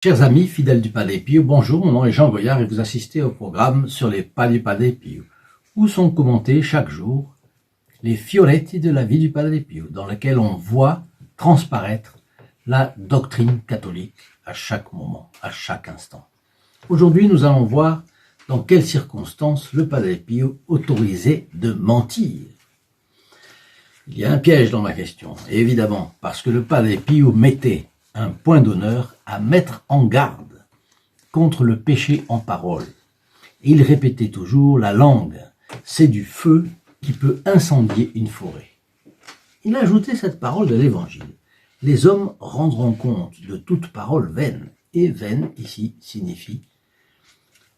Chers amis, fidèles du Padre Pio, bonjour, mon nom est Jean Goyard et vous assistez au programme sur les pas du Padre Pio, où sont commentés chaque jour les fioretti de la vie du Padre Pio, dans lesquels on voit transparaître la doctrine catholique à chaque moment, à chaque instant. Aujourd'hui, nous allons voir dans quelles circonstances le Padre Pio autorisait de mentir. Il y a un piège dans ma question, et évidemment, parce que le Padre Pio mettait un point d'honneur à mettre en garde contre le péché en parole. Et il répétait toujours, la langue, c'est du feu qui peut incendier une forêt. Il ajoutait cette parole de l'Évangile. Les hommes rendront compte de toute parole vaine. Et vaine, ici, signifie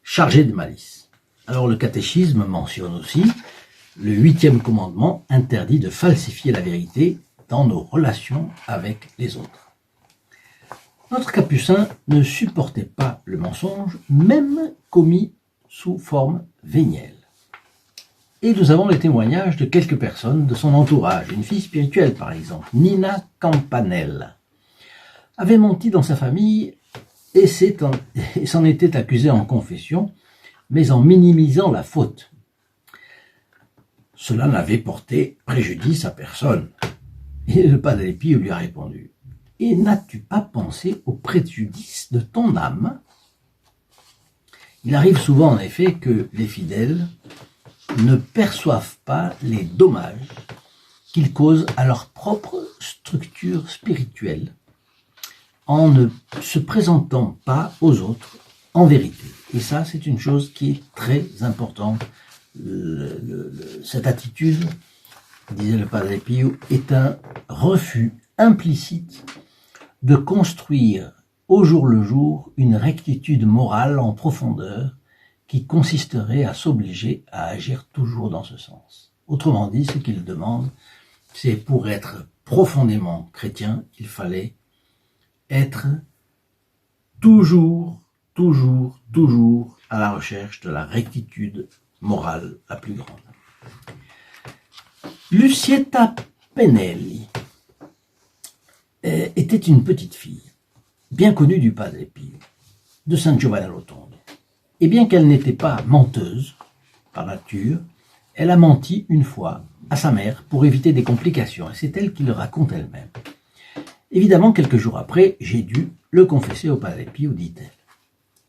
chargée de malice. Alors le catéchisme mentionne aussi le 8e commandement interdit de falsifier la vérité dans nos relations avec les autres. Notre capucin ne supportait pas le mensonge, même commis sous forme vénielle. Et nous avons les témoignages de quelques personnes de son entourage. Une fille spirituelle, par exemple, Nina Campanella, avait menti dans sa famille et s'en était accusée en confession, mais en minimisant la faute. Cela n'avait porté préjudice à personne. Et le Padre Pio lui a répondu: et n'as-tu pas pensé au préjudice de ton âme? Il arrive souvent en effet que les fidèles ne perçoivent pas les dommages qu'ils causent à leur propre structure spirituelle en ne se présentant pas aux autres en vérité. Et ça, c'est une chose qui est très importante. Cette attitude, disait le Padre Pio, est un refus implicite de construire au jour le jour une rectitude morale en profondeur qui consisterait à s'obliger à agir toujours dans ce sens. Autrement dit, ce qu'il demande, c'est pour être profondément chrétien, il fallait être toujours à la recherche de la rectitude morale la plus grande. Lucietta Penelli était une petite fille, bien connue du Padre Pio, de San Giovanni Rotondo. Et bien qu'elle n'était pas menteuse par nature, elle a menti une fois à sa mère pour éviter des complications, et c'est elle qui le raconte elle-même. Évidemment, quelques jours après, j'ai dû le confesser au Padre Pio, dit-elle.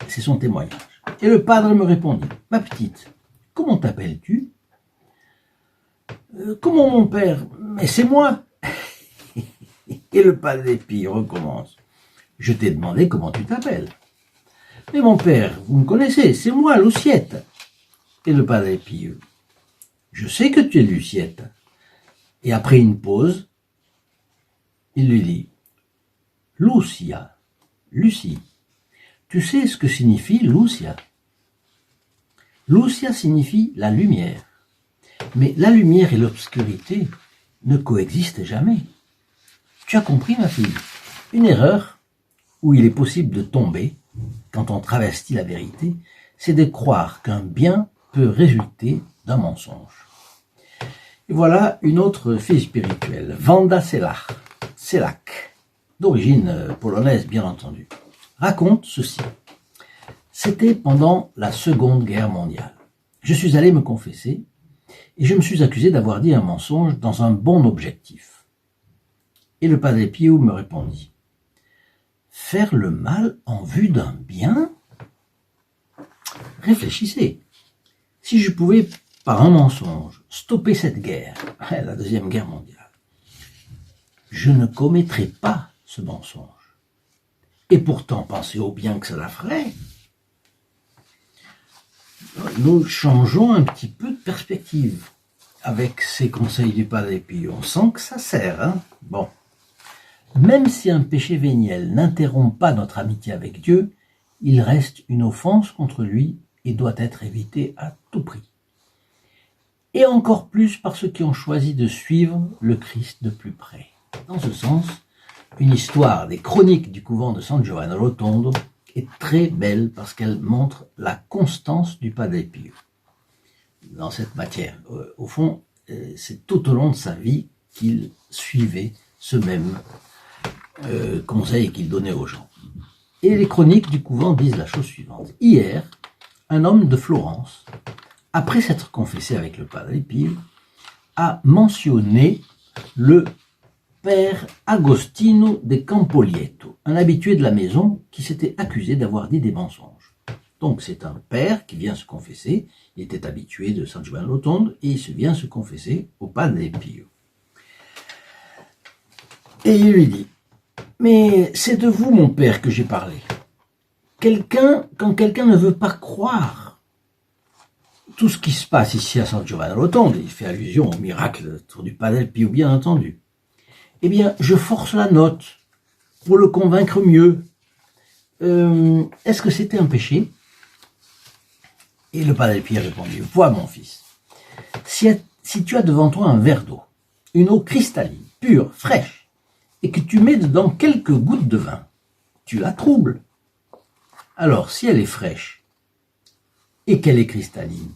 C'est son témoignage. Et le padre me répondit: ma petite, comment t'appelles-tu? Comment mon père? Mais c'est moi. Et le Padre Pio recommence: je t'ai demandé comment tu t'appelles. Mais mon père, vous me connaissez, c'est moi, Lucietta. Et le Padre Pio: je sais que tu es Lucietta. Et après une pause, il lui dit: Lucia, Lucie, tu sais ce que signifie Lucia? Lucia signifie la lumière. Mais la lumière et l'obscurité ne coexistent jamais. Tu as compris, ma fille? Une erreur où il est possible de tomber quand on travestit la vérité, c'est de croire qu'un bien peut résulter d'un mensonge. Et voilà une autre fille spirituelle, Wanda Selak, d'origine polonaise bien entendu, raconte ceci. C'était pendant la Seconde Guerre mondiale. Je suis allé me confesser et je me suis accusé d'avoir dit un mensonge dans un bon objectif. Et le Padre Pio me répondit: faire le mal en vue d'un bien? Réfléchissez. Si je pouvais, par un mensonge, stopper cette guerre, la Deuxième Guerre mondiale, je ne commettrais pas ce mensonge. Et pourtant, pensez au bien que cela ferait. Nous changeons un petit peu de perspective avec ces conseils du Padre Pio. On sent que ça sert, hein? Bon. Même si un péché véniel n'interrompt pas notre amitié avec Dieu, il reste une offense contre lui et doit être évité à tout prix. Et encore plus par ceux qui ont choisi de suivre le Christ de plus près. Dans ce sens, une histoire des chroniques du couvent de San Giovanni Rotondo est très belle parce qu'elle montre la constance du Padre Pio dans cette matière. Au fond, c'est tout au long de sa vie qu'il suivait ce même conseil qu'il donnait aux gens. Et les chroniques du couvent disent la chose suivante. Hier, un homme de Florence, après s'être confessé avec le Padre Pio, a mentionné le père Agostino de Campolietto, un habitué de la maison qui s'était accusé d'avoir dit des mensonges. Donc c'est un père qui vient se confesser, il était habitué de San Giovanni Rotondo et il se vient se confesser au Padre Pio. Et il lui dit, mais c'est de vous mon père que j'ai parlé. Quand quelqu'un ne veut pas croire tout ce qui se passe ici à San Giovanni Rotondo, il fait allusion au miracle autour du Padre Pio bien entendu, eh bien je force la note pour le convaincre mieux. Est-ce que c'était un péché? Et le Padre Pio répondit, vois mon fils, si tu as devant toi un verre d'eau, une eau cristalline, pure, fraîche, et que tu mets dedans quelques gouttes de vin, tu la troubles. Alors, si elle est fraîche et qu'elle est cristalline,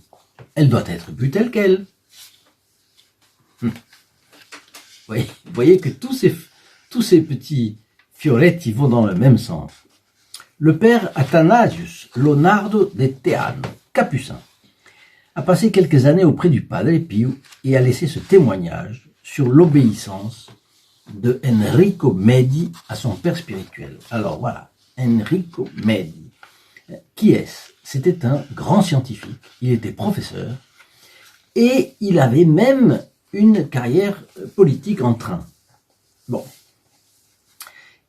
elle doit être bue telle qu'elle. Vous voyez que tous ces petits fioretti vont dans le même sens. Le père Athanasius Leonardo de Teano, capucin, a passé quelques années auprès du Padre Pio et a laissé ce témoignage sur l'obéissance de Enrico Medi à son père spirituel. Alors voilà, Enrico Medi. Qui est-ce? C'était un grand scientifique, il était professeur et il avait même une carrière politique en train. Bon.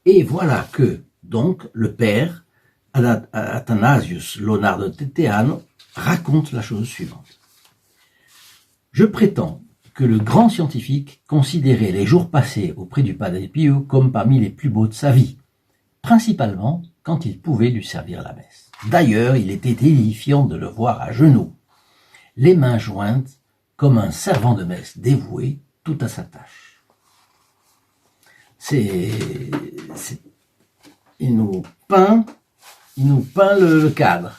Et voilà que, donc, le père Athanasius Leonardo de Teano raconte la chose suivante. Je prétends que le grand scientifique considérait les jours passés auprès du Padre Pio comme parmi les plus beaux de sa vie, principalement quand il pouvait lui servir la messe. D'ailleurs, il était édifiant de le voir à genoux, les mains jointes, comme un servant de messe dévoué tout à sa tâche. Il nous peint le cadre.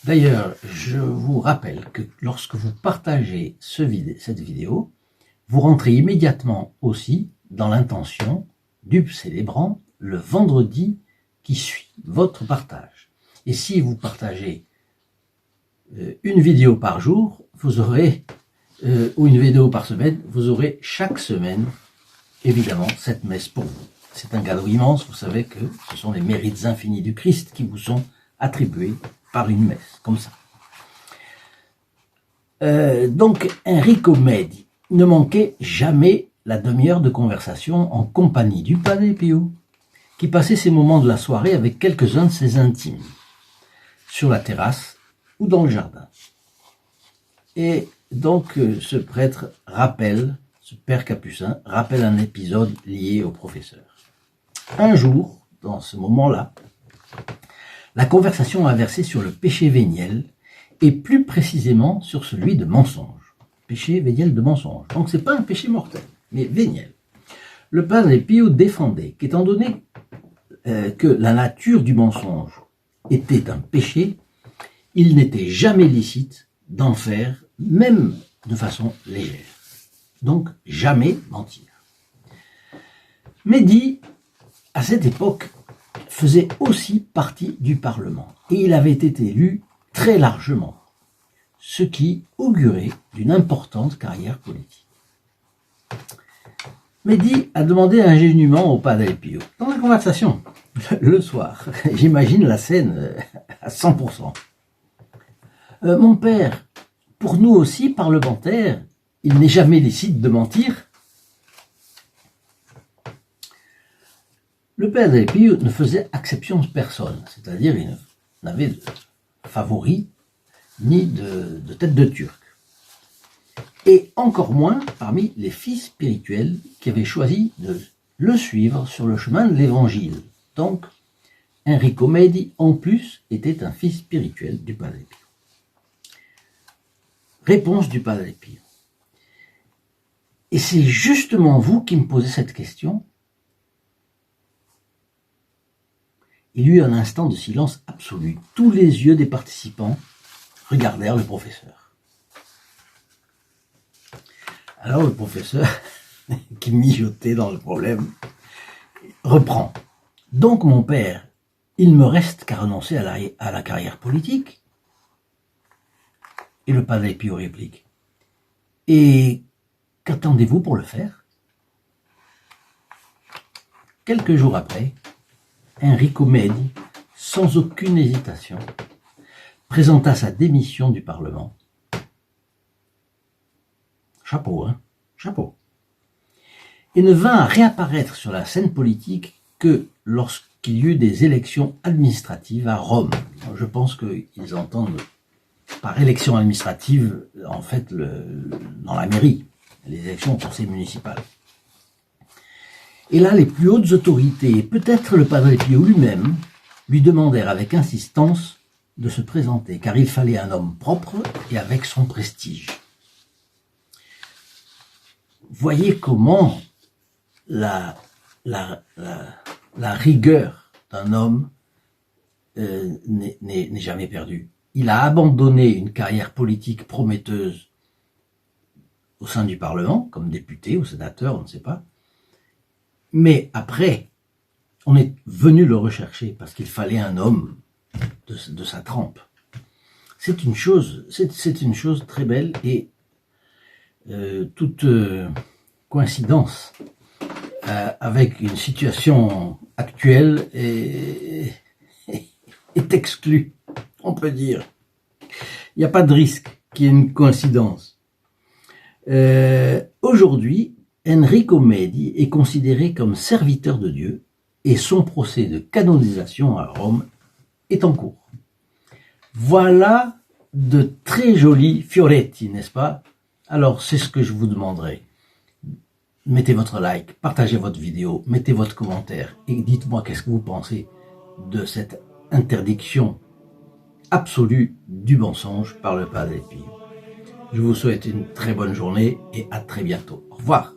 D'ailleurs, je vous rappelle que lorsque vous partagez cette vidéo, vous rentrez immédiatement aussi dans l'intention du célébrant le vendredi qui suit votre partage. Et si vous partagez une vidéo par jour, vous aurez, ou une vidéo par semaine, vous aurez chaque semaine, évidemment, cette messe pour vous. C'est un cadeau immense, vous savez que ce sont les mérites infinis du Christ qui vous sont attribués par une messe, comme ça. Donc, Enrico Medi ne manquait jamais la demi-heure de conversation en compagnie du Padre Pio, qui passait ses moments de la soirée avec quelques-uns de ses intimes, sur la terrasse ou dans le jardin. Et donc, ce prêtre rappelle, ce père capucin, rappelle un épisode lié au professeur. Un jour, dans ce moment-là, la conversation a versé sur le péché véniel, et plus précisément sur celui de mensonge. Péché véniel de mensonge. Donc c'est pas un péché mortel, mais véniel. Le Padre Pio défendait qu'étant donné que la nature du mensonge était un péché, il n'était jamais licite d'en faire, même de façon légère. Donc jamais mentir. Medi, à cette époque, faisait aussi partie du Parlement, et il avait été élu très largement, ce qui augurait d'une importante carrière politique. Medi a demandé ingénument au Padre Pio, dans la conversation, le soir, j'imagine la scène à 100%. Mon père, pour nous aussi parlementaires, il n'est jamais licite de mentir. Le Padre Pio ne faisait exception de personne, c'est-à-dire il n'avait de favori ni de tête de turc. Et encore moins parmi les fils spirituels qui avaient choisi de le suivre sur le chemin de l'évangile. Donc, Enrico Medi, en plus, était un fils spirituel du Padre Pio. Réponse du Padre Pio. Et c'est justement vous qui me posez cette question. Il y eut un instant de silence absolu. Tous les yeux des participants regardèrent le professeur. Alors le professeur, qui mijotait dans le problème, reprend. Donc mon père, il me reste qu'à renoncer à la carrière politique. Et le Padre Pio réplique, et qu'attendez-vous pour le faire? Quelques jours après, Enrico Medi, sans aucune hésitation, présenta sa démission du Parlement. Chapeau, hein? Chapeau. Et ne vint à réapparaître sur la scène politique que lorsqu'il y eut des élections administratives à Rome. Je pense qu'ils entendent par élection administrative, en fait, dans la mairie, les élections au conseil municipal. Et là, les plus hautes autorités, peut-être le Padre Pio lui-même, lui demandèrent avec insistance de se présenter, car il fallait un homme propre et avec son prestige. Voyez comment la rigueur d'un homme n'est jamais perdue. Il a abandonné une carrière politique prometteuse au sein du Parlement, comme député ou sénateur, on ne sait pas. Mais après, on est venu le rechercher parce qu'il fallait un homme de sa trempe. C'est une chose très belle et toute coïncidence avec une situation actuelle est exclue, on peut dire. Il n'y a pas de risque qu'il y ait une coïncidence. Aujourd'hui, Enrico Medi est considéré comme serviteur de Dieu et son procès de canonisation à Rome est en cours. Voilà de très jolis fioretti, n'est-ce pas? Alors, c'est ce que je vous demanderai. Mettez votre like, partagez votre vidéo, mettez votre commentaire et dites-moi qu'est-ce que vous pensez de cette interdiction absolue du mensonge par le Padre Pio. Je vous souhaite une très bonne journée et à très bientôt. Au revoir.